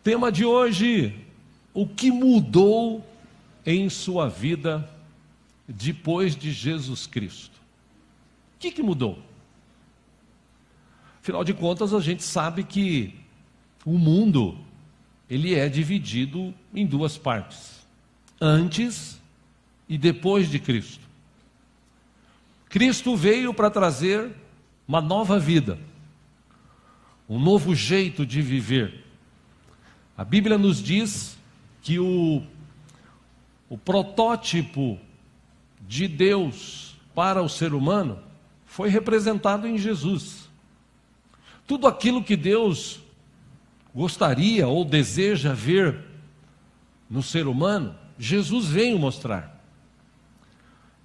Tema de hoje: o que mudou em sua vida depois de Jesus Cristo? O que mudou? Afinal de contas, a gente sabe que o mundo, ele é dividido em duas partes: antes e depois de Cristo. Cristo veio para trazer uma nova vida, um novo jeito de viver. A Bíblia nos diz que o protótipo de Deus para o ser humano foi representado em Jesus. Tudo aquilo que Deus gostaria ou deseja ver no ser humano, Jesus veio mostrar.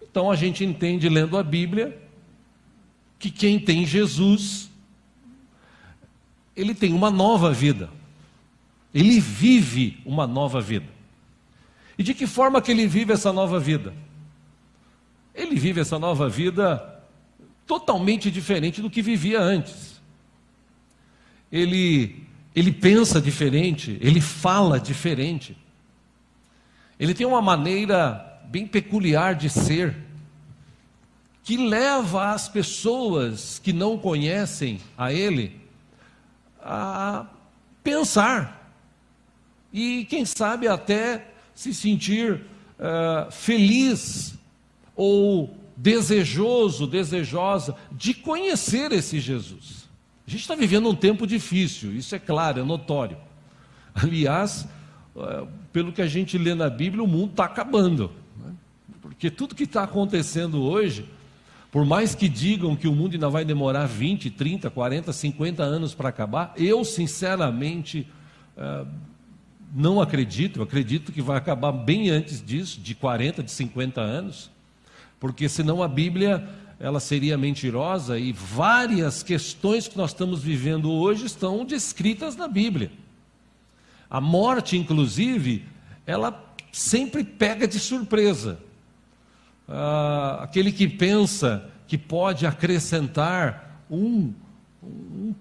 Então a gente entende, lendo a Bíblia, que quem tem Jesus, ele tem uma nova vida. Ele vive uma nova vida. E de que forma que ele vive essa nova vida? Ele vive essa nova vida totalmente diferente do que vivia antes. Ele pensa diferente, ele fala diferente. Ele tem uma maneira bem peculiar de ser, que leva as pessoas que não conhecem a ele a pensar. E quem sabe até se sentir feliz ou desejosa de conhecer esse Jesus. A gente está vivendo um tempo difícil, isso é claro, é notório. Aliás, pelo que a gente lê na Bíblia, o mundo está acabando, né? Porque tudo que está acontecendo hoje, por mais que digam que o mundo ainda vai demorar 20, 30, 40, 50 anos para acabar, eu sinceramente não acredito. Eu acredito que vai acabar bem antes disso, de 40, de 50 anos, porque senão a Bíblia ela seria mentirosa, e várias questões que nós estamos vivendo hoje estão descritas na Bíblia. A morte, inclusive, ela sempre pega de surpresa. Aquele que pensa que pode acrescentar um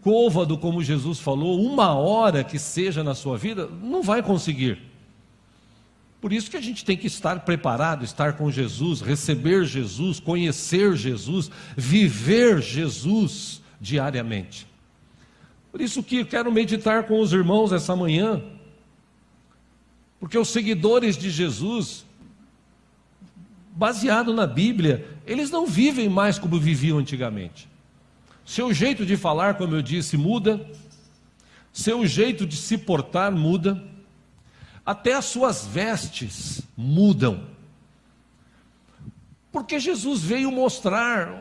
côvado, como Jesus falou, uma hora que seja na sua vida, não vai conseguir. Por isso que a gente tem que estar preparado, estar com Jesus, receber Jesus, conhecer Jesus, viver Jesus diariamente. Por isso que eu quero meditar com os irmãos essa manhã, porque os seguidores de Jesus, baseado na Bíblia, eles não vivem mais como viviam antigamente. Seu jeito de falar, como eu disse, muda. Seu jeito de se portar muda. Até as suas vestes mudam. Porque Jesus veio mostrar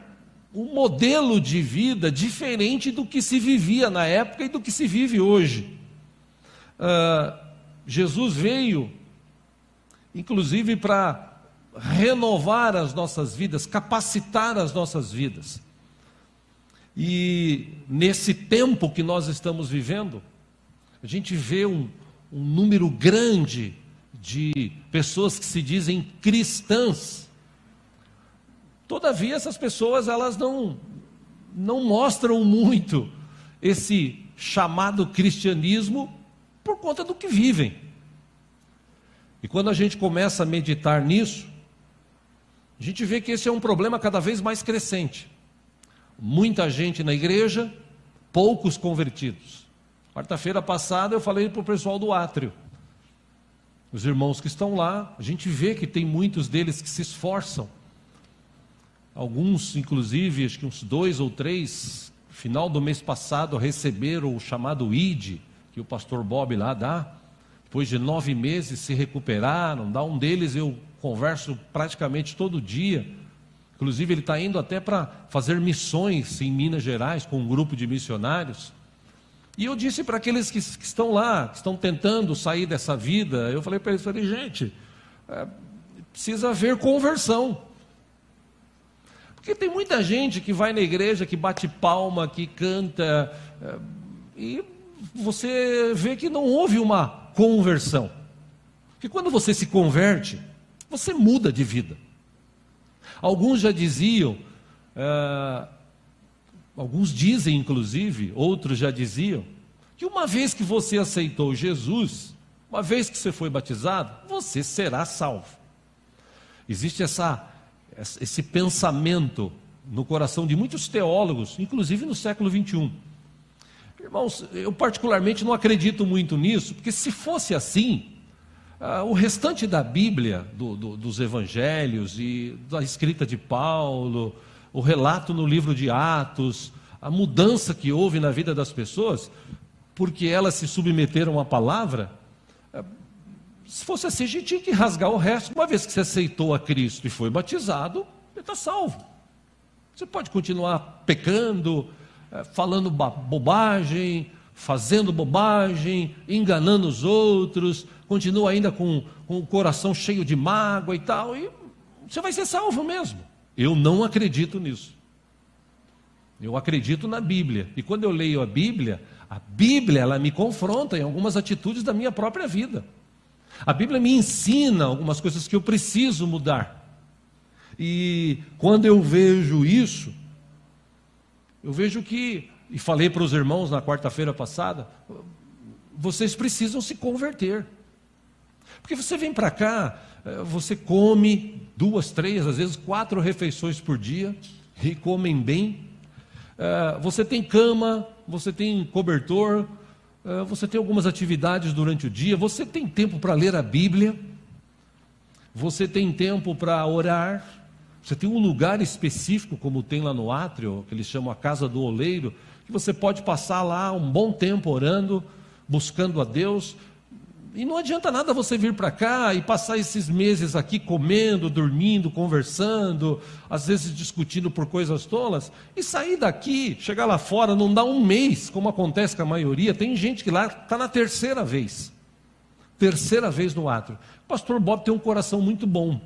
um modelo de vida diferente do que se vivia na época e do que se vive hoje. Jesus veio, inclusive, para renovar as nossas vidas, capacitar as nossas vidas. E nesse tempo que nós estamos vivendo, a gente vê um número grande de pessoas que se dizem cristãs. Todavia, essas pessoas, elas não mostram muito esse chamado cristianismo por conta do que vivem. E quando a gente começa a meditar nisso, a gente vê que esse é um problema cada vez mais crescente. Muita gente na igreja, poucos convertidos. Quarta-feira passada eu falei para o pessoal do Átrio. Os irmãos que estão lá, a gente vê que tem muitos deles que se esforçam. Alguns, inclusive, acho que uns 2 ou 3, no final do mês passado, receberam o chamado ID, que o pastor Bob lá dá. Depois de 9 meses se recuperaram. Um deles eu converso praticamente todo dia. Inclusive, ele está indo até para fazer missões em Minas Gerais com um grupo de missionários. E eu disse para aqueles que estão lá, que estão tentando sair dessa vida, eu falei para eles, gente, precisa haver conversão. Porque tem muita gente que vai na igreja, que bate palma, que canta, e você vê que não houve uma conversão. Porque quando você se converte, você muda de vida. Alguns já diziam, alguns dizem inclusive, outros já diziam, que uma vez que você aceitou Jesus, uma vez que você foi batizado, você será salvo. Existe esse pensamento no coração de muitos teólogos, inclusive no século 21. Irmãos, eu particularmente não acredito muito nisso, porque se fosse assim, o restante da Bíblia, dos evangelhos e da escrita de Paulo, o relato no livro de Atos, a mudança que houve na vida das pessoas, porque elas se submeteram à palavra, se fosse assim, a gente tinha que rasgar o resto. Uma vez que você aceitou a Cristo e foi batizado, você está salvo. Você pode continuar pecando, falando bobagem, fazendo bobagem, enganando os outros, continua ainda com o coração cheio de mágoa e tal, e você vai ser salvo mesmo. Eu não acredito nisso. Eu acredito na Bíblia. E quando eu leio a Bíblia ela me confronta em algumas atitudes da minha própria vida. A Bíblia me ensina algumas coisas que eu preciso mudar. E quando eu vejo isso, eu vejo que, e falei para os irmãos na quarta-feira passada, vocês precisam se converter. Porque você vem para cá, você come 2, 3, às vezes 4 refeições por dia, e comem bem. Você tem cama, você tem cobertor, você tem algumas atividades durante o dia, você tem tempo para ler a Bíblia, você tem tempo para orar, você tem um lugar específico, como tem lá no átrio, que eles chamam a Casa do Oleiro, que você pode passar lá um bom tempo orando, buscando a Deus. E não adianta nada você vir para cá e passar esses meses aqui comendo, dormindo, conversando, às vezes discutindo por coisas tolas, e sair daqui, chegar lá fora, não dá um mês, como acontece com a maioria. Tem gente que lá está na terceira vez no átrio. O pastor Bob tem um coração muito bom.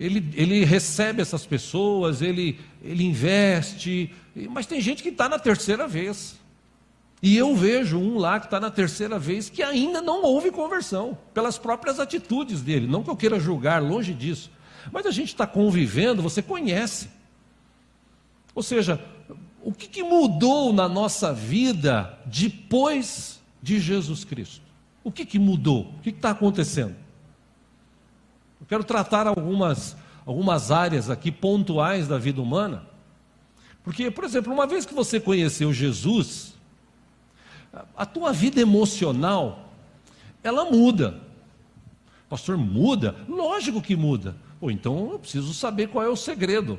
Ele recebe essas pessoas, ele investe, mas tem gente que está na terceira vez. E eu vejo um lá que está na terceira vez que ainda não houve conversão, pelas próprias atitudes dele. Não que eu queira julgar, longe disso. Mas a gente está convivendo, você conhece. Ou seja, o que mudou na nossa vida depois de Jesus Cristo? O que mudou? O que está acontecendo? Eu quero tratar algumas áreas aqui pontuais da vida humana. Porque, por exemplo, uma vez que você conheceu Jesus, a tua vida emocional, ela muda. Pastor, muda? Lógico que muda. Ou então eu preciso saber qual é o segredo.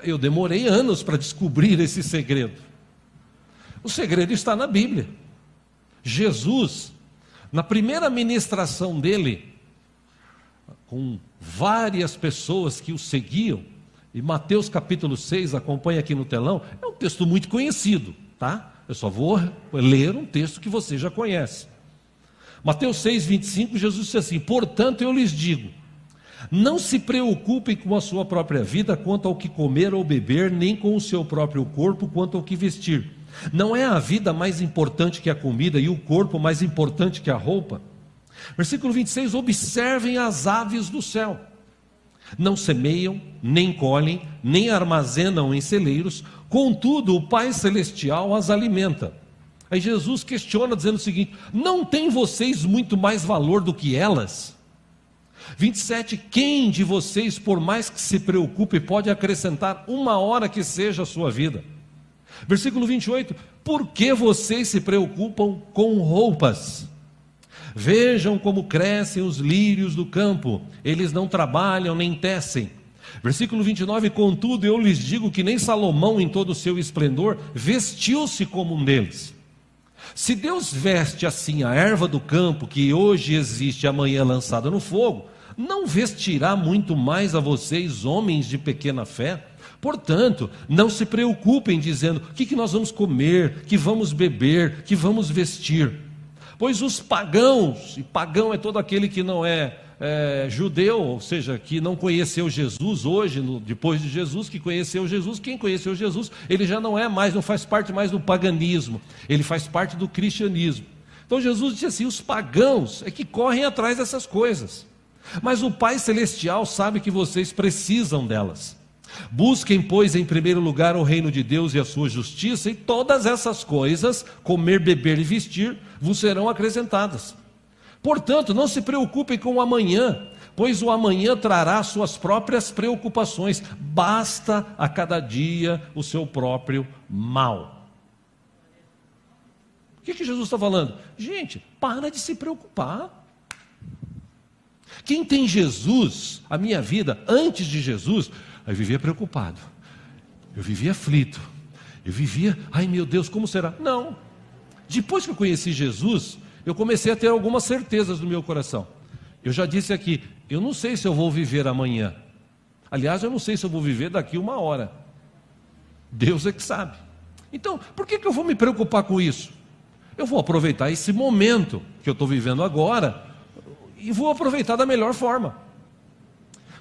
Eu demorei anos para descobrir esse segredo. O segredo está na Bíblia. Jesus, na primeira ministração dele, com várias pessoas que o seguiam, e Mateus capítulo 6, acompanha aqui no telão, é um texto muito conhecido, tá? Eu só vou ler um texto que você já conhece. Mateus 6, 25, Jesus disse assim: portanto eu lhes digo, não se preocupem com a sua própria vida quanto ao que comer ou beber, nem com o seu próprio corpo quanto ao que vestir. Não é a vida mais importante que a comida e o corpo mais importante que a roupa? Versículo 26, observem as aves do céu. Não semeiam, nem colhem, nem armazenam em celeiros, contudo o Pai Celestial as alimenta. Aí Jesus questiona dizendo o seguinte: não têm vocês muito mais valor do que elas? 27, quem de vocês, por mais que se preocupe, pode acrescentar 1 hora que seja a sua vida? Versículo 28, por que vocês se preocupam com roupas? Vejam como crescem os lírios do campo, eles não trabalham nem tecem. Versículo 29, contudo eu lhes digo que nem Salomão em todo o seu esplendor vestiu-se como um deles. Se Deus veste assim a erva do campo, que hoje existe e amanhã lançada no fogo, não vestirá muito mais a vocês, homens de pequena fé? Portanto, não se preocupem dizendo, o que nós vamos comer, que vamos beber, que vamos vestir? Pois os pagãos, e pagão é todo aquele que não é judeu, ou seja, que não conheceu Jesus hoje, depois de Jesus, que conheceu Jesus. Quem conheceu Jesus, ele já não é mais, não faz parte mais do paganismo, ele faz parte do cristianismo. Então Jesus disse assim, os pagãos é que correm atrás dessas coisas, mas o Pai Celestial sabe que vocês precisam delas. Busquem, pois, em primeiro lugar o reino de Deus e a sua justiça, e todas essas coisas, comer, beber e vestir, vos serão acrescentadas. Portanto, não se preocupem com o amanhã, pois o amanhã trará suas próprias preocupações. Basta a cada dia o seu próprio mal. O que Jesus está falando? Gente, para de se preocupar. Quem tem Jesus, a minha vida, antes de Jesus, eu vivia preocupado, eu vivia aflito, eu vivia, ai meu Deus, como será? Não, depois que eu conheci Jesus, eu comecei a ter algumas certezas no meu coração. Eu já disse aqui, eu não sei se eu vou viver amanhã. Aliás, eu não sei se eu vou viver daqui 1 hora. Deus é que sabe. Então, por que eu vou me preocupar com isso? Eu vou aproveitar esse momento que eu estou vivendo agora e vou aproveitar da melhor forma.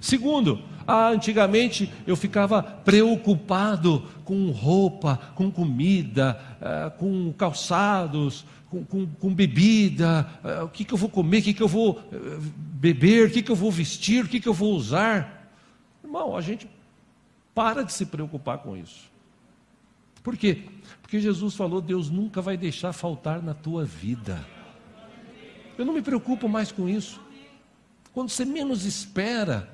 Segundo, antigamente eu ficava preocupado com roupa, com comida, com calçados, com bebida, o que eu vou comer, o que eu vou beber, o que eu vou vestir, o que eu vou usar. Irmão, a gente para de se preocupar com isso. Por quê? Porque Jesus falou, Deus nunca vai deixar faltar na tua vida. Eu não me preocupo mais com isso. Quando você menos espera,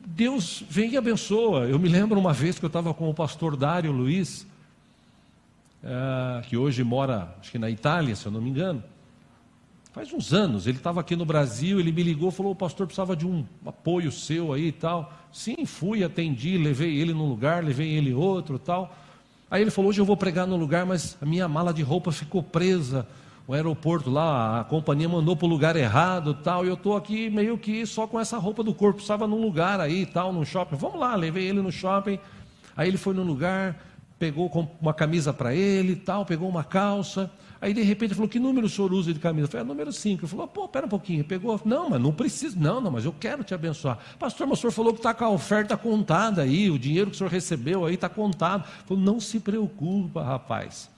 Deus vem e abençoa. Eu me lembro uma vez que eu estava com o pastor Dário Luiz, que hoje mora, acho que na Itália, se eu não me engano. Faz uns anos, ele estava aqui no Brasil, ele me ligou, falou, o pastor precisava de um apoio seu aí e tal. Sim, fui, atendi, levei ele num lugar, levei ele em outro e tal. Aí ele falou, hoje eu vou pregar no lugar, mas a minha mala de roupa ficou presa. O aeroporto lá, a companhia mandou para o lugar errado e tal, e eu estou aqui meio que só com essa roupa do corpo, estava num lugar aí e tal, num shopping, vamos lá, levei ele no shopping, aí ele foi no lugar, pegou uma camisa para ele e tal, pegou uma calça, aí de repente ele falou, que número o senhor usa de camisa? Eu falei, número 5, ele falou, pô, pera um pouquinho, pegou, não, mas não precisa, não, mas eu quero te abençoar, pastor, mas o senhor falou que está com a oferta contada aí, o dinheiro que o senhor recebeu aí está contado, eu falei, não se preocupa rapaz,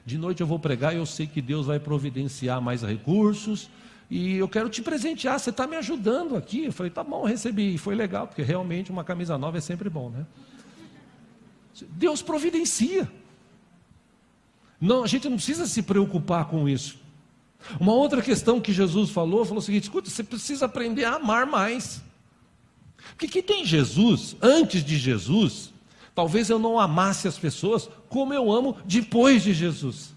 de noite eu vou pregar e eu sei que Deus vai providenciar mais recursos e eu quero te presentear, você está me ajudando aqui. Eu falei, tá bom, recebi, e foi legal, porque realmente uma camisa nova é sempre bom, né? Deus providencia. Não, a gente não precisa se preocupar com isso. Uma outra questão que Jesus falou o seguinte, escuta, você precisa aprender a amar mais. Porque quem tem Jesus, antes de Jesus, talvez eu não amasse as pessoas como eu amo depois de Jesus.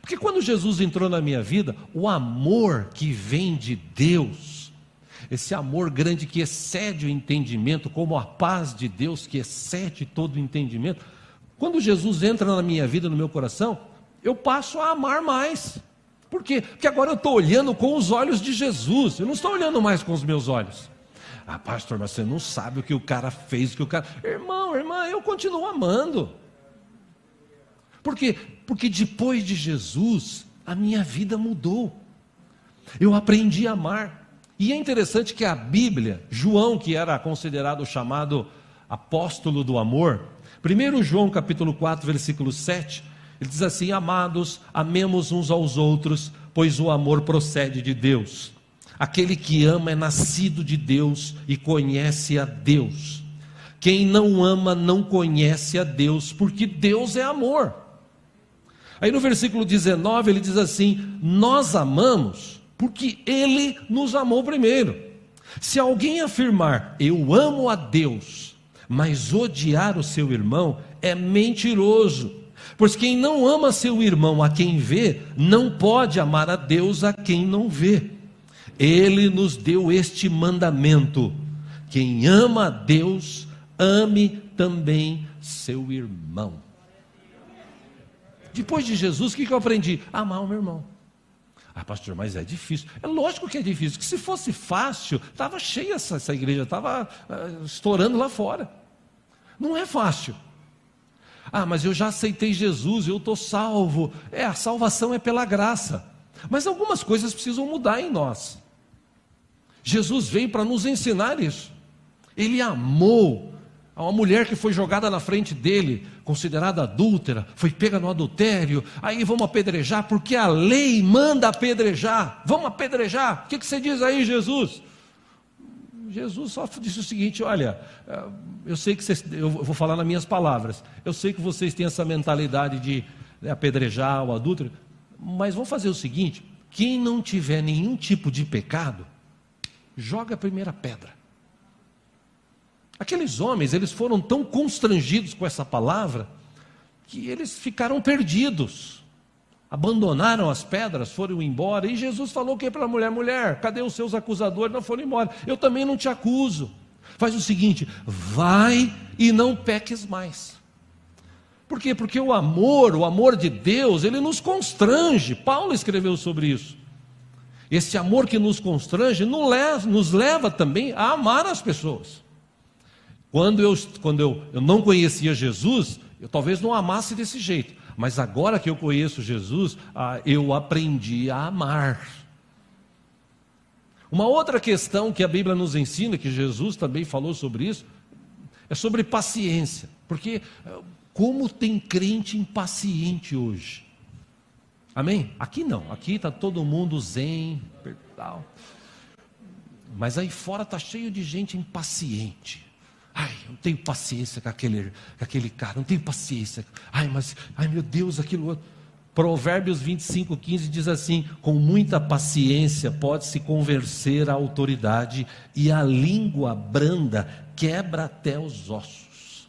Porque quando Jesus entrou na minha vida, o amor que vem de Deus, esse amor grande que excede o entendimento, como a paz de Deus que excede todo o entendimento, quando Jesus entra na minha vida, no meu coração, eu passo a amar mais. Por quê? Porque agora eu estou olhando com os olhos de Jesus, eu não estou olhando mais com os meus olhos. Ah, pastor, mas você não sabe o que o cara fez, o que o cara... Irmão, irmã, eu continuo amando. Por quê? Porque depois de Jesus, a minha vida mudou. Eu aprendi a amar. E é interessante que a Bíblia, João, que era considerado o chamado apóstolo do amor, 1 João capítulo 4, versículo 7, ele diz assim, amados, amemos uns aos outros, pois o amor procede de Deus. Aquele que ama é nascido de Deus e conhece a Deus. Quem não ama não conhece a Deus, porque Deus é amor. Aí no versículo 19 ele diz assim, nós amamos porque Ele nos amou primeiro. Se alguém afirmar, eu amo a Deus, mas odiar o seu irmão, é mentiroso. Pois quem não ama seu irmão a quem vê, não pode amar a Deus a quem não vê. Ele nos deu este mandamento, quem ama a Deus, ame também seu irmão. Depois de Jesus, o que eu aprendi? Amar o meu irmão. Ah, pastor, mas é difícil. É lógico que é difícil, que se fosse fácil, estava cheia essa igreja, estava estourando lá fora. Não é fácil. Ah, mas eu já aceitei Jesus, eu estou salvo. A salvação é pela graça. Mas algumas coisas precisam mudar em nós. Jesus veio para nos ensinar isso. Ele amou a uma mulher que foi jogada na frente dele, considerada adúltera, foi pega no adultério, aí vamos apedrejar, porque a lei manda apedrejar, vamos apedrejar, o que você diz aí, Jesus? Jesus só disse o seguinte: olha, eu sei que vocês, eu vou falar nas minhas palavras, eu sei que vocês têm essa mentalidade de apedrejar o adúltero, mas vamos fazer o seguinte: quem não tiver nenhum tipo de pecado, joga a primeira pedra. Aqueles homens, eles foram tão constrangidos com essa palavra, que eles ficaram perdidos, abandonaram as pedras, foram embora, e Jesus falou o que para a mulher? Mulher, cadê os seus acusadores? Não foram embora, eu também não te acuso, faz o seguinte, vai e não peques mais. Por quê? Porque o amor de Deus, ele nos constrange. Paulo escreveu sobre isso. Esse amor que nos constrange nos leva também a amar as pessoas. Quando eu não conhecia Jesus, eu talvez não amasse desse jeito, mas agora que eu conheço Jesus, eu aprendi a amar. Uma outra questão que a Bíblia nos ensina, que Jesus também falou sobre isso, é sobre paciência, porque como tem crente impaciente hoje, amém? Aqui não, aqui está todo mundo zen, tal. Mas aí fora está cheio de gente impaciente. Ai, eu não tenho paciência com aquele cara, não tenho paciência. Ai, meu Deus, aquilo outro. Provérbios 25:15 diz assim: com muita paciência pode-se convencer a autoridade, e a língua branda quebra até os ossos.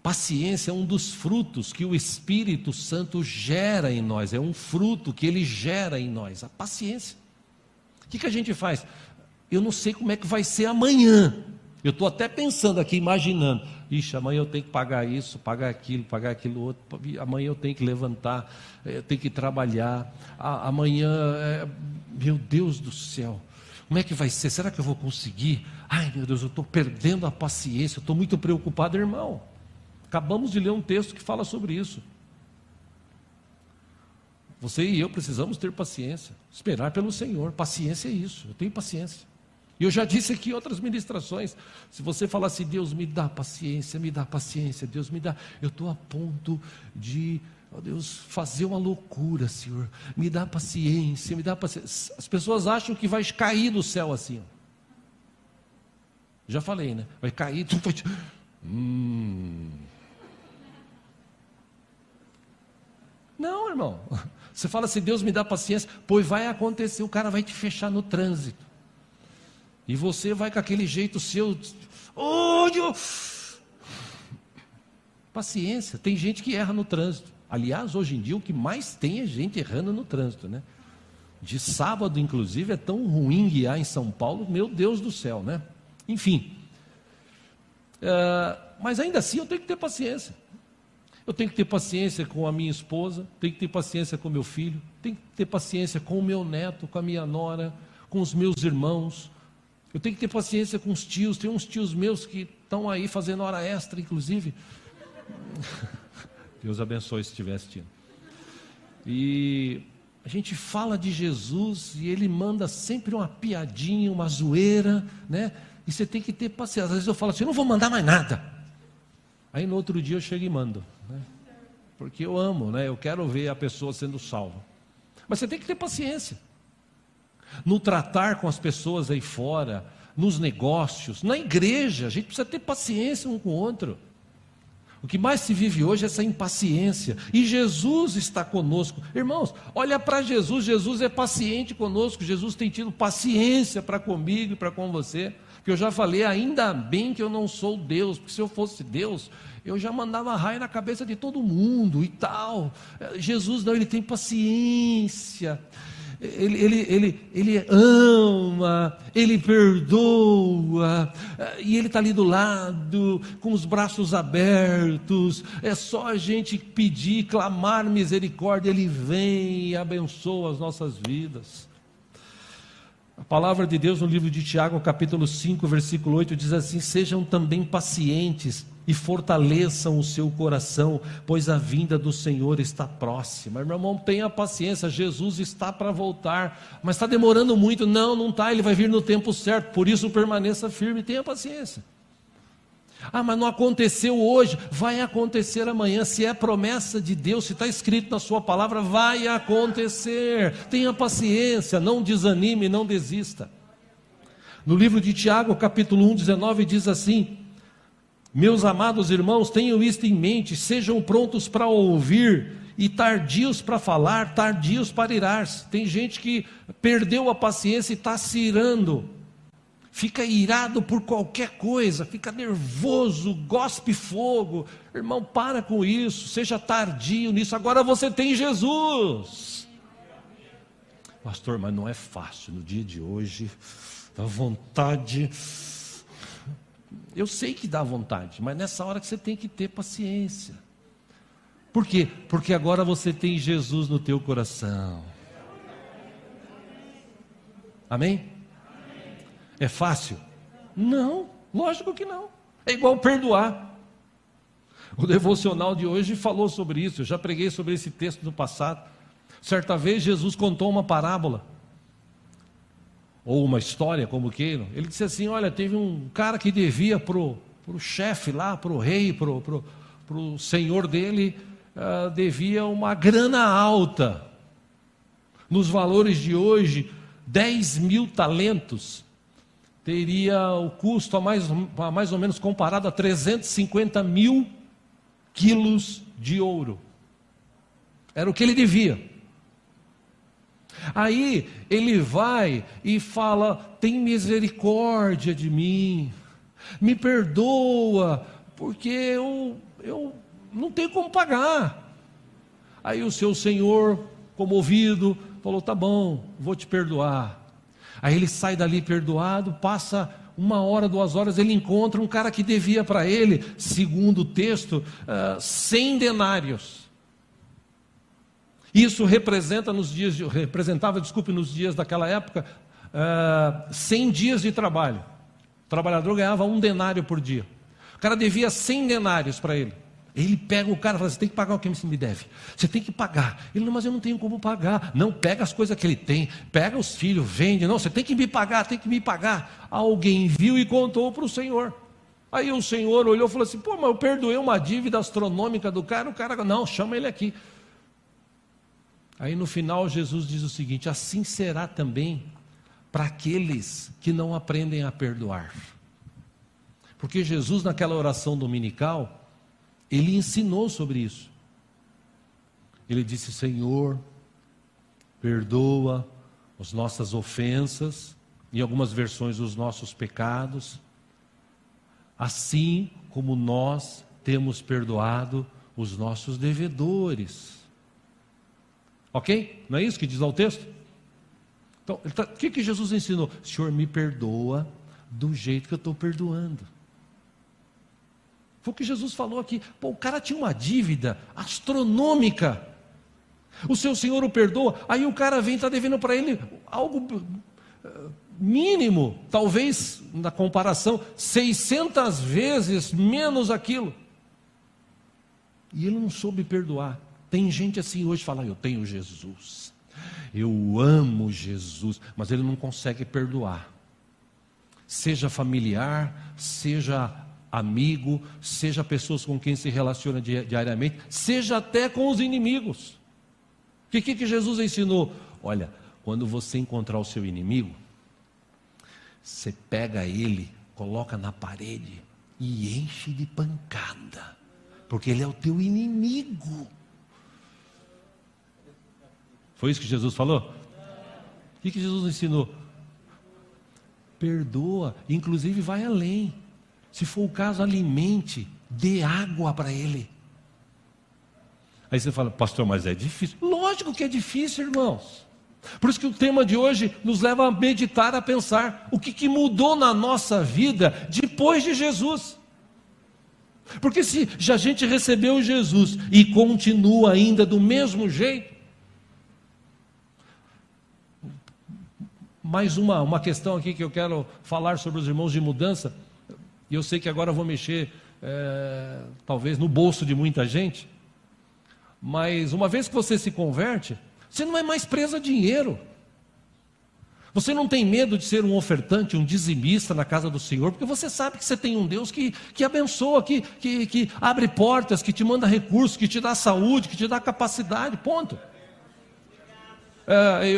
Paciência é um dos frutos que o Espírito Santo gera em nós, é um fruto que ele gera em nós, a paciência. O que a gente faz? Eu não sei como é que vai ser amanhã. Eu estou até pensando aqui, imaginando, ixi, amanhã eu tenho que pagar isso, pagar aquilo outro, amanhã eu tenho que levantar, eu tenho que trabalhar, amanhã, meu Deus do céu, como é que vai ser? Será que eu vou conseguir? Ai meu Deus, eu estou perdendo a paciência, eu estou muito preocupado, irmão. Acabamos de ler um texto que fala sobre isso. Você e eu precisamos ter paciência, esperar pelo Senhor. Paciência é isso, eu tenho paciência. E eu já disse aqui em outras ministrações, se você falar assim, Deus me dá paciência, Deus me dá, eu estou a ponto de, ó Deus, fazer uma loucura, Senhor, me dá paciência, as pessoas acham que vai cair do céu assim, ó. Já falei, né? Vai cair, Não, irmão, você fala assim, Deus me dá paciência, pois vai acontecer, o cara vai te fechar no trânsito. E você vai com aquele jeito seu, paciência, tem gente que erra no trânsito. Aliás, hoje em dia o que mais tem é gente errando no trânsito, né? De sábado, inclusive, é tão ruim guiar em São Paulo, meu Deus do céu, né? Enfim, mas ainda assim eu tenho que ter paciência. Eu tenho que ter paciência com a minha esposa, tenho que ter paciência com o meu filho, tenho que ter paciência com o meu neto, com a minha nora, com os meus irmãos. Eu tenho que ter paciência com os tios, tem uns tios meus que estão aí fazendo hora extra, inclusive. Deus abençoe se tivesse tido. E a gente fala de Jesus e ele manda sempre uma piadinha, uma zoeira, né? E você tem que ter paciência. Às vezes eu falo assim, eu não vou mandar mais nada. Aí no outro dia eu chego e mando, né? Porque eu amo, né? Eu quero ver a pessoa sendo salva. Mas você tem que ter paciência. No tratar com as pessoas aí fora, nos negócios, na igreja, a gente precisa ter paciência um com o outro. O que mais se vive hoje é essa impaciência, e Jesus está conosco. Irmãos, olha para Jesus, Jesus é paciente conosco, Jesus tem tido paciência para comigo e para com você, que eu já falei, ainda bem que eu não sou Deus, porque se eu fosse Deus, eu já mandava raio na cabeça de todo mundo e tal. Jesus não, ele tem paciência. Ele ama, ele perdoa, e ele está ali do lado, com os braços abertos. É só a gente pedir, clamar misericórdia, ele vem e abençoa as nossas vidas. A palavra de Deus no livro de Tiago, capítulo 5, versículo 8, diz assim: sejam também pacientes e fortaleçam o seu coração, pois a vinda do Senhor está próxima. Meu irmão, tenha paciência, Jesus está para voltar, mas está demorando muito. Não está, ele vai vir no tempo certo, por isso permaneça firme, tenha paciência. Mas não aconteceu hoje, vai acontecer amanhã. Se é promessa de Deus, se está escrito na sua palavra, vai acontecer. Tenha paciência, não desanime, não desista. No livro de Tiago, capítulo 1:19, diz assim: meus amados irmãos, tenham isto em mente, sejam prontos para ouvir e tardios para falar, tardios para irar-se. Tem gente que perdeu a paciência e está se irando, fica irado por qualquer coisa, fica nervoso, gospe fogo. Irmão, para com isso, seja tardio nisso. Agora você tem Jesus. Pastor, mas não é fácil no dia de hoje, dá vontade. Eu sei que dá vontade, mas nessa hora que você tem que ter paciência. Por quê? Porque agora você tem Jesus no teu coração. Amém? É fácil? Não, lógico que não. É igual perdoar. O devocional de hoje falou sobre isso. Eu já preguei sobre esse texto no passado. Certa vez Jesus contou uma parábola, ou uma história, como queiram. Ele disse assim: olha, teve um cara que devia para o chefe lá, para o rei, para o senhor dele, devia uma grana alta. Nos valores de hoje, 10.000 talentos teria o custo a mais ou menos comparado a 350.000 quilos de ouro. Era o que ele devia. Aí ele vai e fala: tem misericórdia de mim, me perdoa, porque eu não tenho como pagar. Aí o seu senhor, comovido, falou: tá bom, vou te perdoar. Aí ele sai dali perdoado, passa 1 hora, 2 horas, ele encontra um cara que devia para ele, segundo o texto, 100 denários. Isso representava nos dias daquela época, 100 dias de trabalho. O trabalhador ganhava 1 denário por dia. O cara devia 100 denários para ele. Ele pega o cara e fala: você tem que pagar o que você me deve. Você tem que pagar. Ele: não, mas eu não tenho como pagar. Não, pega as coisas que ele tem, pega os filhos, vende. Não, você tem que me pagar, tem que me pagar. Alguém viu e contou para o Senhor. Aí o Senhor olhou e falou assim: pô, mas eu perdoei uma dívida astronômica do cara. O cara: não, chama ele aqui. Aí no final Jesus diz o seguinte: assim será também para aqueles que não aprendem a perdoar. Porque Jesus, naquela oração dominical, ele ensinou sobre isso. Ele disse: Senhor, perdoa as nossas ofensas, em algumas versões os nossos pecados, assim como nós temos perdoado os nossos devedores. Ok? Não é isso que diz lá o texto? Então, o que Jesus ensinou? Senhor, me perdoa do jeito que eu estou perdoando. Foi o que Jesus falou aqui. Pô, o cara tinha uma dívida astronômica. O seu Senhor o perdoa. Aí o cara vem e está devendo para ele algo mínimo. Talvez, na comparação, 600 vezes menos aquilo. E ele não soube perdoar. Tem gente assim hoje que fala: eu tenho Jesus, eu amo Jesus, mas ele não consegue perdoar. Seja familiar, seja amigo, seja pessoas com quem se relaciona diariamente, seja até com os inimigos. O que Jesus ensinou? Olha, quando você encontrar o seu inimigo, você pega ele, coloca na parede e enche de pancada, porque ele é o teu inimigo. Foi isso que Jesus falou? O que Jesus ensinou? Perdoa, inclusive vai além. Se for o caso, alimente, dê água para ele. Aí você fala: pastor, mas é difícil. Lógico que é difícil, irmãos. Por isso que o tema de hoje nos leva a meditar, a pensar o que mudou na nossa vida depois de Jesus. Porque se já a gente recebeu Jesus e continua ainda do mesmo jeito. Mais uma questão aqui que eu quero falar sobre os irmãos de mudança. E eu sei que agora eu vou mexer, talvez, no bolso de muita gente. Mas uma vez que você se converte, você não é mais preso a dinheiro. Você não tem medo de ser um ofertante, um dizimista na casa do Senhor, porque você sabe que você tem um Deus que abençoa, que abre portas, que te manda recursos, que te dá saúde, que te dá capacidade, ponto.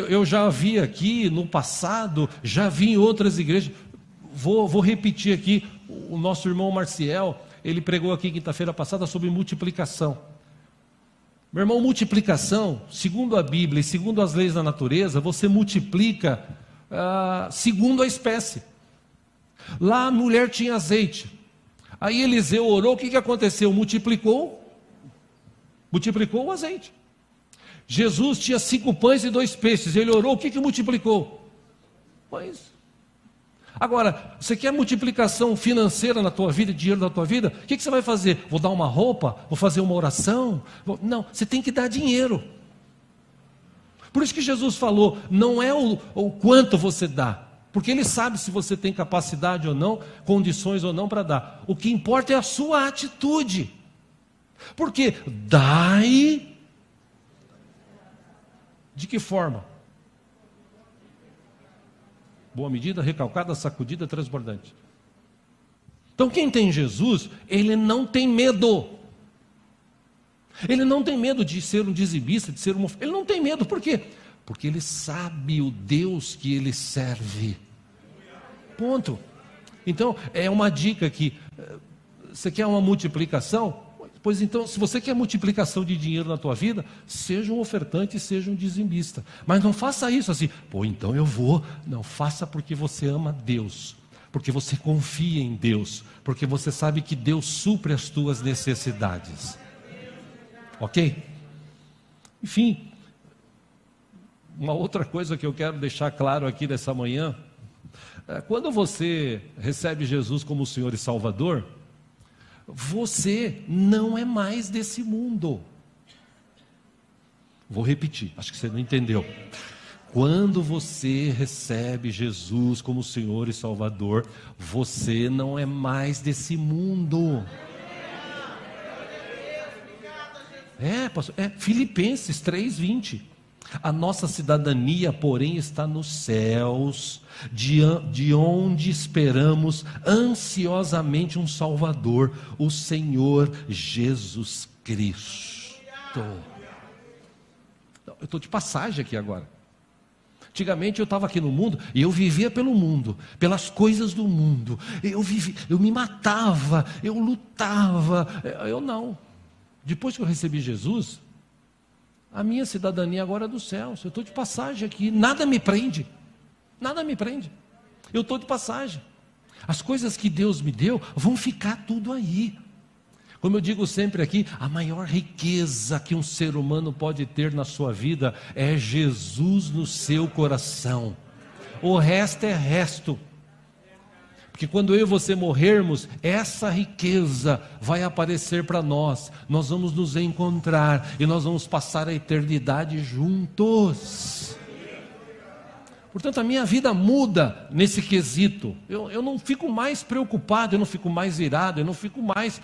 Eu já vi aqui no passado, já vi em outras igrejas, vou repetir aqui, o nosso irmão Marciel, ele pregou aqui quinta-feira passada sobre multiplicação. Meu irmão, multiplicação, segundo a Bíblia e segundo as leis da natureza, você multiplica segundo a espécie. Lá a mulher tinha azeite, aí Eliseu orou, o que aconteceu? Multiplicou o azeite. Jesus tinha 5 pães e 2 peixes, ele orou, o que multiplicou? Pães. Agora, você quer multiplicação financeira na tua vida, dinheiro na tua vida? O que você vai fazer? Vou dar uma roupa? Vou fazer uma oração? Não, você tem que dar dinheiro. Por isso que Jesus falou, não é o quanto você dá, porque Ele sabe se você tem capacidade ou não, condições ou não para dar. O que importa é a sua atitude. Porque dai de que forma? Boa medida, recalcada, sacudida, transbordante. Então quem tem Jesus, ele não tem medo. Ele não tem medo de ser um dizimista, de ser um... Ele não tem medo, por quê? Porque ele sabe o Deus que ele serve. Ponto. Então, é uma dica aqui. Você quer uma multiplicação? Pois então, se você quer multiplicação de dinheiro na tua vida, seja um ofertante, seja um dizimista. Mas não faça isso assim, então eu vou. Não, faça porque você ama Deus, porque você confia em Deus, porque você sabe que Deus supre as tuas necessidades. Ok? Enfim, uma outra coisa que eu quero deixar claro aqui nessa manhã, quando você recebe Jesus como Senhor e Salvador, você não é mais desse mundo. Vou repetir, acho que você não entendeu. Quando você recebe Jesus como Senhor e Salvador, você não é mais desse mundo. Pastor, Filipenses 3:20. A nossa cidadania, porém, está nos céus, de onde esperamos ansiosamente um Salvador, o Senhor Jesus Cristo. Eu estou de passagem aqui agora. Antigamente eu estava aqui no mundo e eu vivia pelo mundo, pelas coisas do mundo. Eu me matava, eu lutava. Eu não. Depois que eu recebi Jesus, a minha cidadania agora é dos céus. Eu estou de passagem aqui, nada me prende. Nada me prende. Eu estou de passagem. As coisas que Deus me deu vão ficar tudo aí. Como eu digo sempre aqui, a maior riqueza que um ser humano pode ter na sua vida é Jesus no seu coração. O resto é resto. Porque quando eu e você morrermos, essa riqueza vai aparecer para nós. Nós vamos nos encontrar e nós vamos passar a eternidade juntos. Portanto, a minha vida muda nesse quesito. Eu não fico mais preocupado, eu não fico mais irado, eu não fico mais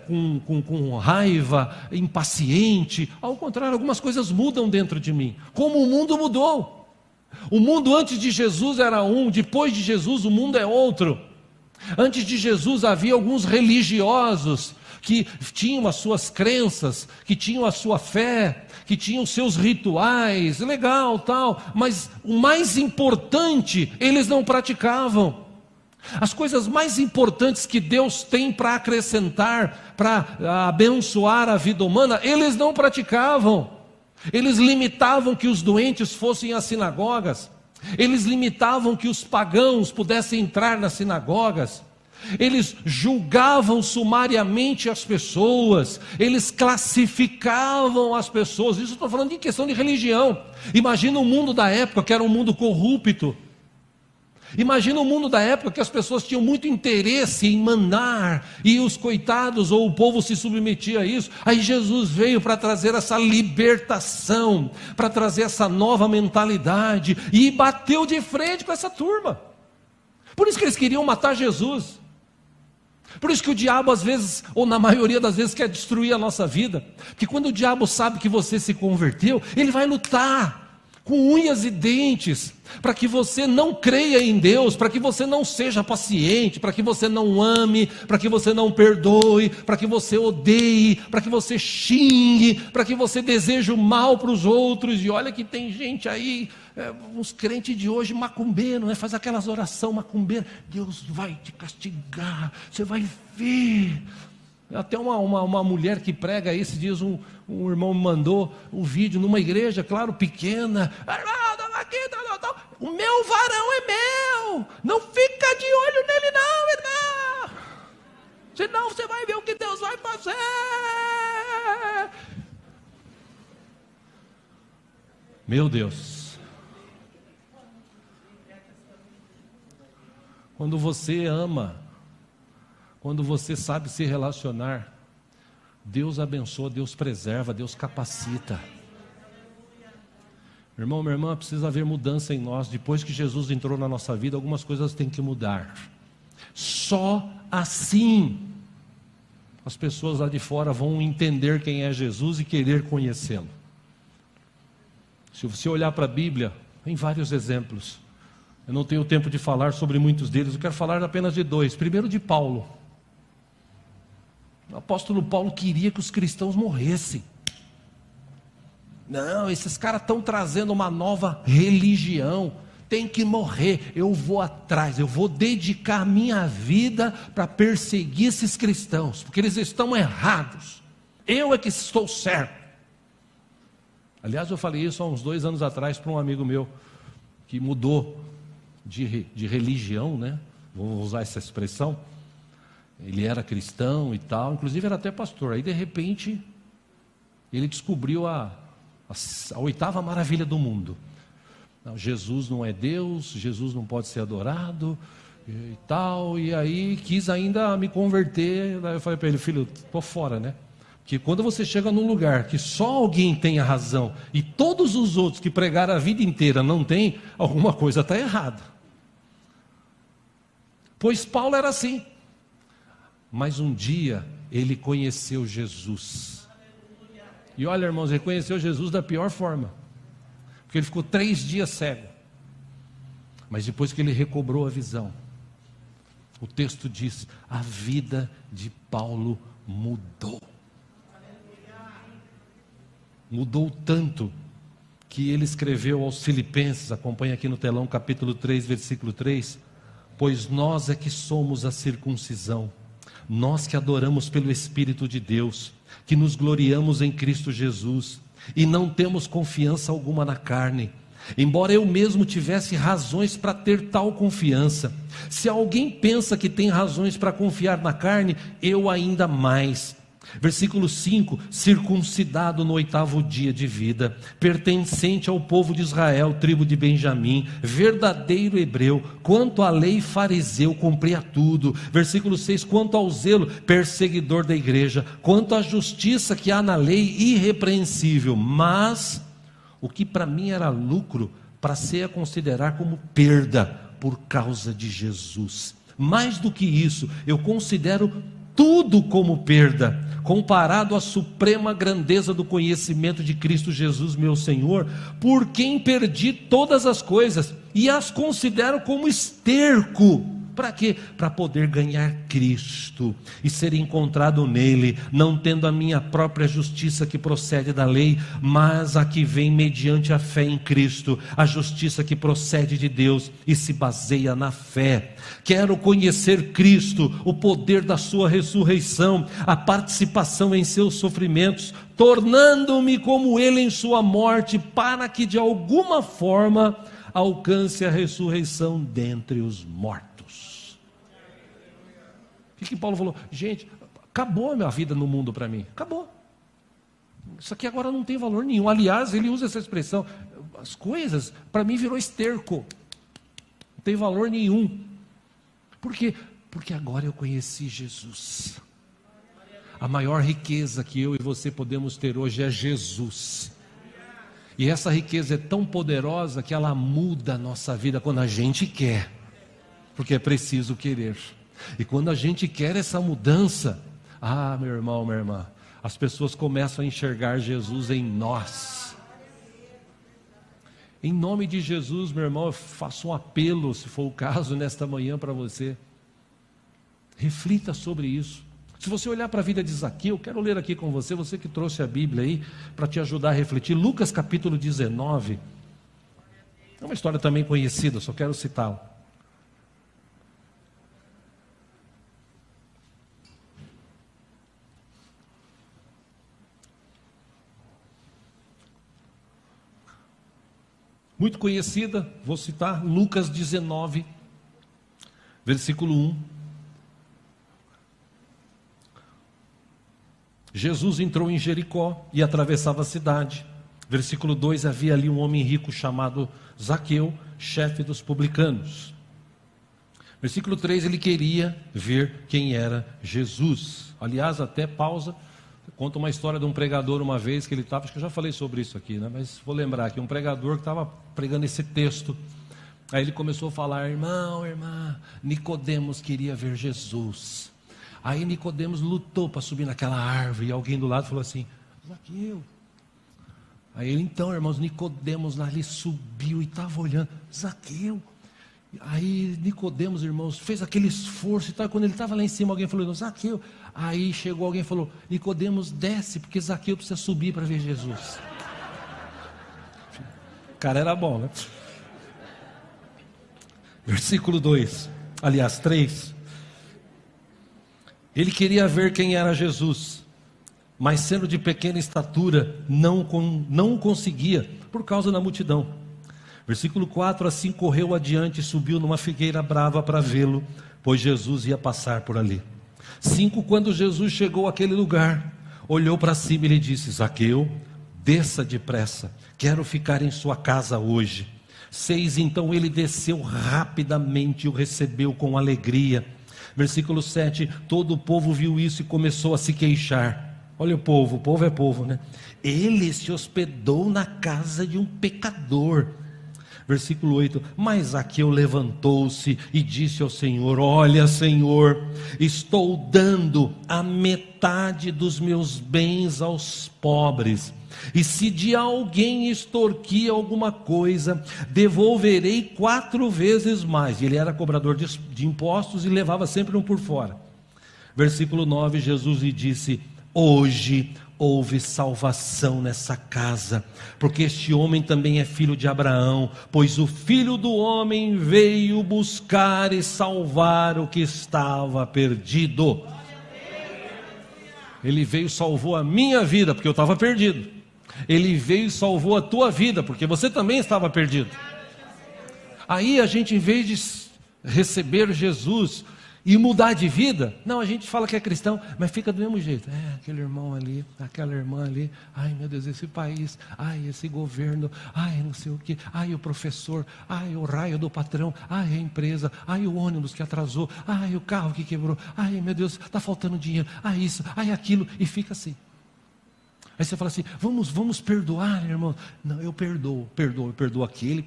com raiva, impaciente. Ao contrário, algumas coisas mudam dentro de mim. Como o mundo mudou. O mundo antes de Jesus era um, depois de Jesus o mundo é outro. Antes de Jesus havia alguns religiosos que tinham as suas crenças, que tinham a sua fé, que tinham os seus rituais, legal, tal, mas o mais importante eles não praticavam. As coisas mais importantes que Deus tem para acrescentar, para abençoar a vida humana, eles não praticavam. Eles limitavam que os doentes fossem às sinagogas, eles limitavam que os pagãos pudessem entrar nas sinagogas, eles julgavam sumariamente as pessoas, eles classificavam as pessoas. Isso eu estou falando de questão de religião. Imagina o mundo da época, que era um mundo corrupto. Imagina o mundo da época que as pessoas tinham muito interesse em mandar, e os coitados ou o povo se submetia a isso. Aí Jesus veio para trazer essa libertação, para trazer essa nova mentalidade, e bateu de frente com essa turma. Por isso que eles queriam matar Jesus. Por isso que o diabo às vezes, ou na maioria das vezes, quer destruir a nossa vida. Porque quando o diabo sabe que você se converteu, ele vai lutar com unhas e dentes, para que você não creia em Deus, para que você não seja paciente, para que você não ame, para que você não perdoe, para que você odeie, para que você xingue, para que você deseje o mal para os outros. E olha que tem gente aí uns crentes de hoje macumbeiro, né? Faz aquelas orações macumbeiras. Deus vai te castigar, você vai ver. Até uma mulher que prega esses dias, um irmão me mandou um vídeo numa igreja, claro, pequena. O meu varão é meu, não fica de olho nele não, irmão, senão você vai ver o que Deus vai fazer. Meu Deus, quando você ama, quando você sabe se relacionar, Deus abençoa, Deus preserva, Deus capacita. Meu irmão, minha irmã, precisa haver mudança em nós. Depois que Jesus entrou na nossa vida, algumas coisas têm que mudar. Só assim as pessoas lá de fora vão entender quem é Jesus e querer conhecê-lo. Se você olhar para a Bíblia, tem vários exemplos. Eu não tenho tempo de falar sobre muitos deles, eu quero falar apenas de dois. Primeiro, de Paulo. O apóstolo Paulo queria que os cristãos morressem. Não, esses caras estão trazendo uma nova religião, tem que morrer. Eu vou atrás, eu vou dedicar minha vida para perseguir esses cristãos, porque eles estão errados, eu é que estou certo. Aliás, eu falei isso há uns 2 anos atrás para um amigo meu, que mudou de religião, né? Vou usar essa expressão. Ele era cristão e tal, inclusive era até pastor. Aí de repente ele descobriu a 8ª maravilha do mundo. Não, Jesus não é Deus, Jesus não pode ser adorado e tal. E aí quis ainda me converter. Daí eu falei para ele: filho, estou fora, né? Que quando você chega num lugar que só alguém tem a razão e todos os outros que pregaram a vida inteira não têm, alguma coisa está errada. Pois Paulo era assim. Mas um dia ele conheceu Jesus. E olha, irmãos, ele conheceu Jesus da pior forma. Porque ele ficou 3 dias cego. Mas depois que ele recobrou a visão, o texto diz: a vida de Paulo mudou. Mudou tanto que ele escreveu aos Filipenses, acompanha aqui no telão, capítulo 3, versículo 3: pois nós é que somos a circuncisão, nós que adoramos pelo Espírito de Deus, que nos gloriamos em Cristo Jesus, e não temos confiança alguma na carne, embora eu mesmo tivesse razões para ter tal confiança. Se alguém pensa que tem razões para confiar na carne, eu ainda mais. Versículo 5: circuncidado no 8º dia de vida, pertencente ao povo de Israel, tribo de Benjamim, verdadeiro hebreu, quanto à lei fariseu, cumpria tudo. Versículo 6: quanto ao zelo, perseguidor da igreja, quanto à justiça que há na lei, irrepreensível. Mas o que para mim era lucro, passei a considerar como perda por causa de Jesus. Mais do que isso, eu considero tudo como perda, comparado à suprema grandeza do conhecimento de Cristo Jesus, meu Senhor, por quem perdi todas as coisas e as considero como esterco. Para quê? Para poder ganhar Cristo e ser encontrado nele, não tendo a minha própria justiça que procede da lei, mas a que vem mediante a fé em Cristo, a justiça que procede de Deus e se baseia na fé. Quero conhecer Cristo, o poder da sua ressurreição, a participação em seus sofrimentos, tornando-me como ele em sua morte, para que de alguma forma alcance a ressurreição dentre os mortos. O que Paulo falou? Gente, acabou a minha vida no mundo para mim, acabou. Isso aqui agora não tem valor nenhum. Aliás, ele usa essa expressão: as coisas para mim virou esterco, não tem valor nenhum. Por quê? Porque agora eu conheci Jesus. A maior riqueza que eu e você podemos ter hoje é Jesus. E essa riqueza é tão poderosa que ela muda a nossa vida quando a gente quer, porque é preciso querer. E quando a gente quer essa mudança, meu irmão, minha irmã, as pessoas começam a enxergar Jesus em nós. Em nome de Jesus, meu irmão, eu faço um apelo, se for o caso, nesta manhã para você. Reflita sobre isso. Se você olhar para a vida de Zaqueu, eu quero ler aqui com você, você que trouxe a Bíblia aí, para te ajudar a refletir. Lucas capítulo 19. É uma história também conhecida, só quero citá-la. Muito conhecida, vou citar Lucas 19, versículo 1. Jesus entrou em Jericó e atravessava a cidade. Versículo 2, havia ali um homem rico chamado Zaqueu, chefe dos publicanos. Versículo 3, ele queria ver quem era Jesus. Aliás, até pausa, conta uma história de um pregador uma vez que ele estava, acho que eu já falei sobre isso aqui, né? Mas vou lembrar aqui, um pregador que estava pregando esse texto. Aí ele começou a falar, irmão, irmã, Nicodemos queria ver Jesus. Aí Nicodemos lutou para subir naquela árvore, e alguém do lado falou assim, Zaqueu. Aí ele, então, irmãos, Nicodemos ali subiu e estava olhando, Zaqueu. Aí Nicodemos, irmãos, fez aquele esforço e tal. Quando ele estava lá em cima, alguém falou, Zaqueu. Aí chegou alguém e falou, Nicodemos, desce, porque Zaqueu precisa subir para ver Jesus. O cara era bom, né? Versículo 2, aliás 3. Ele queria ver quem era Jesus, mas sendo de pequena estatura, não conseguia, por causa da multidão. Versículo 4, assim correu adiante e subiu numa figueira brava para vê-lo, pois Jesus ia passar por ali. 5, quando Jesus chegou àquele lugar, olhou para cima e lhe disse, Zaqueu, desça depressa, quero ficar em sua casa hoje. 6, então ele desceu rapidamente e o recebeu com alegria. Versículo 7, todo o povo viu isso e começou a se queixar. Olha o povo é povo, né? Ele se hospedou na casa de um pecador. Versículo 8, mas Zaqueu levantou-se e disse ao Senhor, olha Senhor, estou dando a metade dos meus bens aos pobres, e se de alguém extorquir alguma coisa, devolverei 4 vezes mais. Ele era cobrador de impostos e levava sempre um por fora. Versículo 9, Jesus lhe disse, hoje houve salvação nessa casa, porque este homem também é filho de Abraão, pois o Filho do Homem veio buscar e salvar o que estava perdido. Ele veio e salvou a minha vida, porque eu estava perdido. Ele veio e salvou a tua vida, porque você também estava perdido. Aí a gente, em vez de receber Jesus e mudar de vida, não, a gente fala que é cristão, mas fica do mesmo jeito. Aquele irmão ali, aquela irmã ali, ai meu Deus, esse país, ai esse governo, ai não sei o que, ai o professor, ai o raio do patrão, ai a empresa, ai o ônibus que atrasou, ai o carro que quebrou, ai meu Deus, está faltando dinheiro, ai isso, ai aquilo, e fica assim. Aí você fala assim, vamos perdoar, irmão. Não, eu perdoo aquele,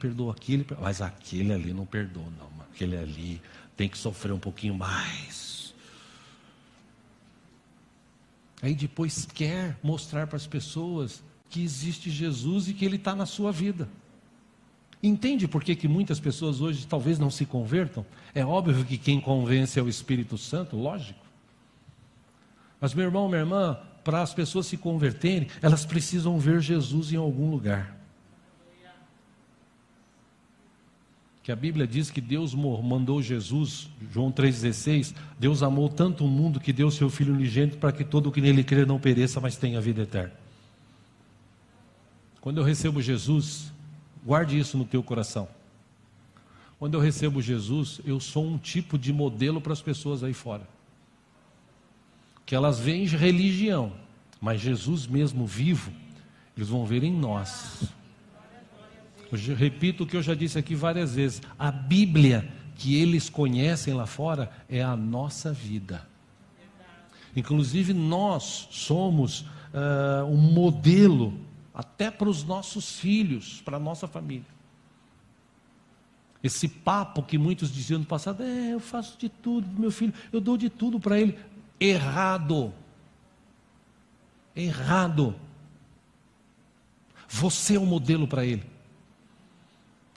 mas aquele ali não perdoa, não, aquele ali tem que sofrer um pouquinho mais. Aí depois quer mostrar para as pessoas que existe Jesus e que Ele está na sua vida. Entende por que muitas pessoas hoje talvez não se convertam? É óbvio que quem convence é o Espírito Santo, lógico. Mas meu irmão, minha irmã, para as pessoas se converterem, elas precisam ver Jesus em algum lugar. Que a Bíblia diz que Deus mandou Jesus, João 3,16, Deus amou tanto o mundo que deu seu Filho unigênito para que todo o que nele crer não pereça, mas tenha vida eterna. Quando eu recebo Jesus, guarde isso no teu coração. Quando eu recebo Jesus, eu sou um tipo de modelo para as pessoas aí fora. Que elas veem religião, mas Jesus mesmo vivo, eles vão ver em nós. Eu repito o que eu já disse aqui várias vezes, a Bíblia que eles conhecem lá fora é a nossa vida. Inclusive nós somos um modelo até para os nossos filhos, para a nossa família. Esse papo que muitos diziam no passado, eu faço de tudo, meu filho, eu dou de tudo para ele. Errado. Você é o modelo para ele.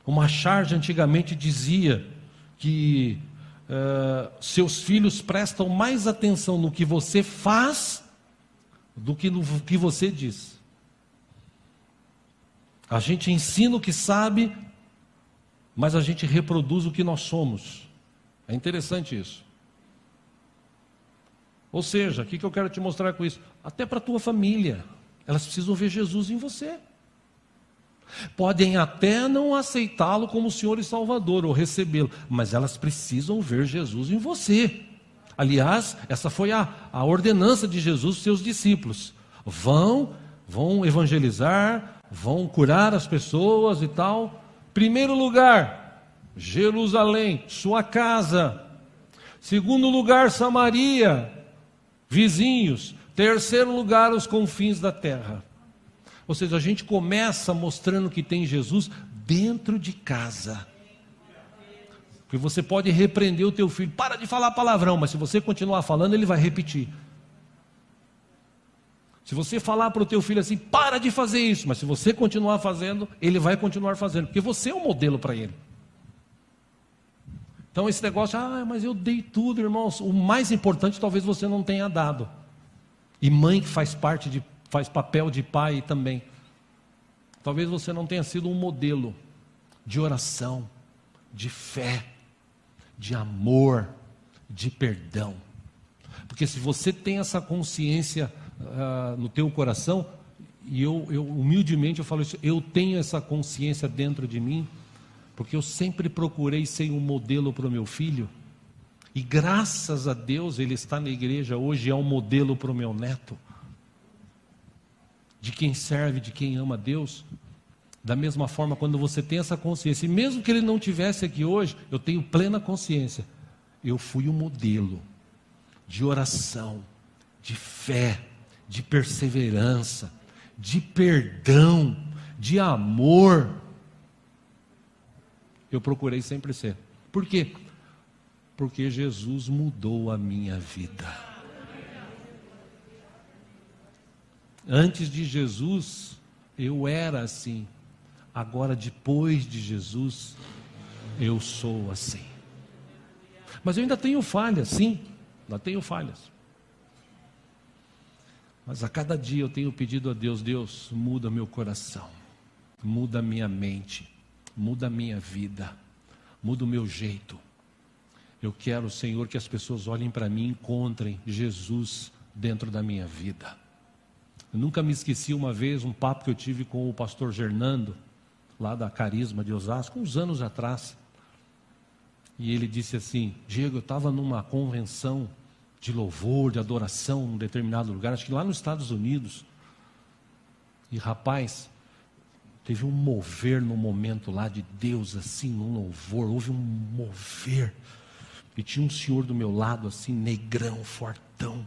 O Machado antigamente dizia que seus filhos prestam mais atenção no que você faz do que no que você diz. A gente ensina o que sabe, mas a gente reproduz o que nós somos. É interessante isso. Ou seja, o que eu quero te mostrar com isso? Até para a tua família, elas precisam ver Jesus em você. Podem até não aceitá-lo como Senhor e Salvador, ou recebê-lo, mas elas precisam ver Jesus em você. Aliás, essa foi a ordenança de Jesus aos seus discípulos. Vão evangelizar, vão curar as pessoas e tal. Primeiro lugar, Jerusalém, sua casa. Segundo lugar, Samaria, vizinhos. Terceiro lugar, os confins da terra. Ou seja, a gente começa mostrando que tem Jesus dentro de casa. Porque você pode repreender o teu filho, para de falar palavrão, mas se você continuar falando, ele vai repetir. Se você falar para o teu filho assim, para de fazer isso, mas se você continuar fazendo, ele vai continuar fazendo, porque você é um modelo para ele. Então esse negócio, mas eu dei tudo, irmãos. O mais importante talvez você não tenha dado. E mãe que faz papel de pai também. Talvez você não tenha sido um modelo de oração, de fé, de amor, de perdão. Porque se você tem essa consciência no teu coração, e eu humildemente eu falo isso, eu tenho essa consciência dentro de mim, porque eu sempre procurei ser um modelo para o meu filho, e graças a Deus ele está na igreja hoje e é um modelo para o meu neto, de quem serve, de quem ama a Deus. Da mesma forma, quando você tem essa consciência, e mesmo que ele não estivesse aqui hoje, eu tenho plena consciência, eu fui um modelo de oração, de fé, de perseverança, de perdão, de amor. Eu procurei sempre ser. Por quê? Porque Jesus mudou a minha vida. Antes de Jesus, eu era assim. Agora, depois de Jesus, eu sou assim. Mas eu ainda tenho falhas, sim. Ainda tenho falhas. Mas a cada dia eu tenho pedido a Deus, Deus, muda meu coração. Muda minha mente. Muda a minha vida. Muda o meu jeito. Eu quero, Senhor, que as pessoas olhem para mim e encontrem Jesus dentro da minha vida. Eu nunca me esqueci uma vez, um papo que eu tive com o pastor Gernando, lá da Carisma de Osasco, uns anos atrás. E ele disse assim, Diego, eu estava numa convenção de louvor, de adoração, em um determinado lugar, acho que lá nos Estados Unidos. E rapaz, teve um mover no momento lá de Deus, assim, num louvor, houve um mover. E tinha um senhor do meu lado, assim, negrão, fortão.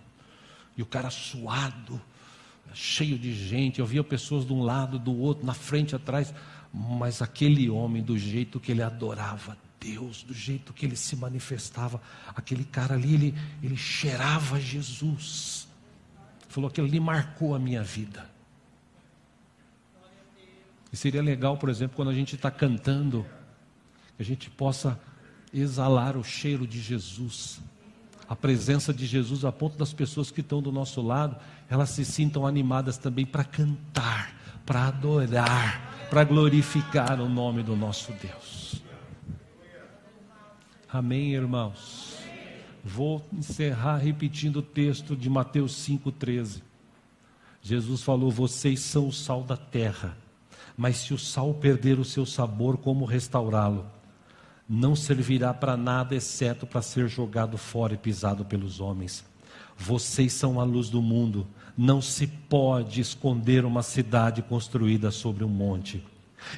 E o cara suado, cheio de gente, eu via pessoas de um lado, do outro, na frente, atrás, mas aquele homem, do jeito que ele adorava Deus, do jeito que ele se manifestava, aquele cara ali, ele cheirava Jesus. Falou que ele ali marcou a minha vida. E seria legal, por exemplo, quando a gente está cantando, que a gente possa exalar o cheiro de Jesus, a presença de Jesus, a ponto das pessoas que estão do nosso lado, elas se sintam animadas também para cantar, para adorar, para glorificar o nome do nosso Deus. Amém, irmãos? Vou encerrar repetindo o texto de Mateus 5,13. Jesus falou, vocês são o sal da terra, mas se o sal perder o seu sabor, como restaurá-lo? Não servirá para nada, exceto para ser jogado fora e pisado pelos homens. Vocês são a luz do mundo. Não se pode esconder uma cidade construída sobre um monte.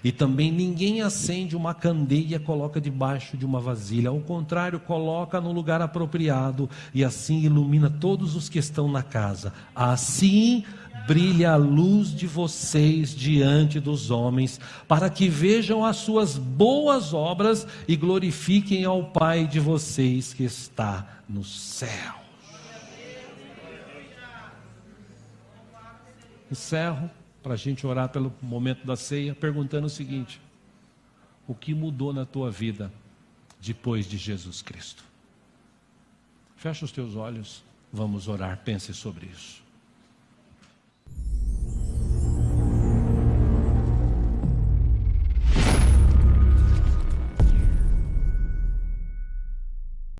E também ninguém acende uma candeia e coloca debaixo de uma vasilha. Ao contrário, coloca no lugar apropriado e assim ilumina todos os que estão na casa. Assim brilha a luz de vocês diante dos homens, para que vejam as suas boas obras e glorifiquem ao Pai de vocês que está no céu. Encerro para a gente orar pelo momento da ceia, perguntando o seguinte: o que mudou na tua vida depois de Jesus Cristo? Fecha os teus olhos, vamos orar, pense sobre isso.